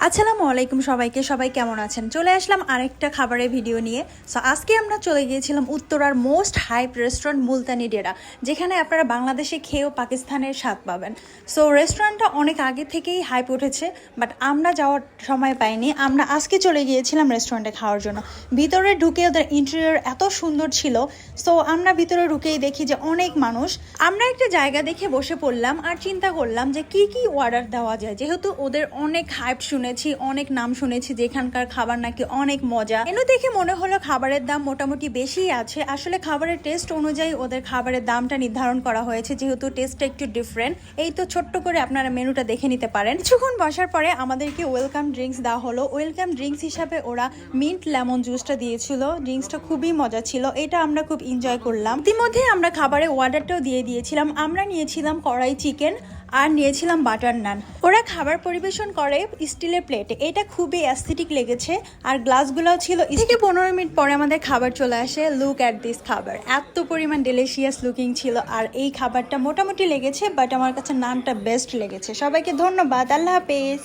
আসসালামু আলাইকুম সবাই কেমন আছেন? চলে আসলাম আরেকটা খাবারের ভিডিও নিয়ে। সো আজকে আমরা চলে গিয়েছিলাম উত্তরার মোস্ট হাইপ রেস্টুরেন্ট মুলতানি ডেরা, যেখানে আপনারা বাংলাদেশে খেয়েও পাকিস্তানের স্বাদ পাবেন। সো রেস্টুরেন্টটা অনেক আগে থেকেই হাইপ উঠেছে, বাট আমরা যাওয়ার সময় পাইনি। আমরা আজকে চলে গিয়েছিলাম রেস্টুরেন্টে খাওয়ার জন্য। ভিতরে ঢুকে ওদের ইন্টেরিয়র এত সুন্দর ছিল। সো আমরা ভিতরে ঢুকেই দেখি যে অনেক মানুষ। আমরা একটা জায়গা দেখে বসে পড়লাম আর চিন্তা করলাম যে কি অর্ডার দেওয়া যায়, যেহেতু ওদের অনেক হাইপ শুনেছি, অনেক নাম শুনেছি যে এখানকার খাবার নাকি অনেক মজা। মেনু দেখে মনে হলো খাবারের দাম মোটামুটি বেশি আছে। আসলে খাবারের টেস্ট অনুযায়ী ওদের খাবারের দামটা নির্ধারণ করা হয়েছে, যেহেতু টেস্টটা একটু ডিফারেন্ট। এই তো ছোট্ট করে আপনারা মেনুটা দেখে নিতে পারেন। কিছুক্ষণ বসার পরে আমাদেরকে ওয়েলকাম ড্রিঙ্কস দেওয়া হলো। ওয়েলকাম ড্রিঙ্কস হিসাবে ওরা মিন্ট লেমন জুসটা দিয়েছিল। ড্রিঙ্কসটা খুবই মজা ছিল, এটা আমরা খুব এনজয় করলাম। ইতিমধ্যে আমরা খাবারের অর্ডারটাও দিয়ে দিয়েছিলাম। আমরা নিয়েছিলাম কড়াই চিকেন আর নিয়েছিলাম বাটার নান। ওরা খাবার পরিবেশন করে স্টিলের প্লেটে, এটা খুবই অ্যাস্থেটিক লেগেছে। আর গ্লাসগুলোও ছিল। থেকে 15 মিনিট পরে আমাদের খাবার চলে আসে। লুক অ্যাট দিস খাবার, এত পরিমাণ ডেলিশিয়াস লুকিং ছিল। আর এই খাবারটা মোটামুটি লেগেছে, বাট আমার কাছে নানটা বেস্ট লেগেছে। সবাইকে ধন্যবাদ, আল্লাহ হাফেজ।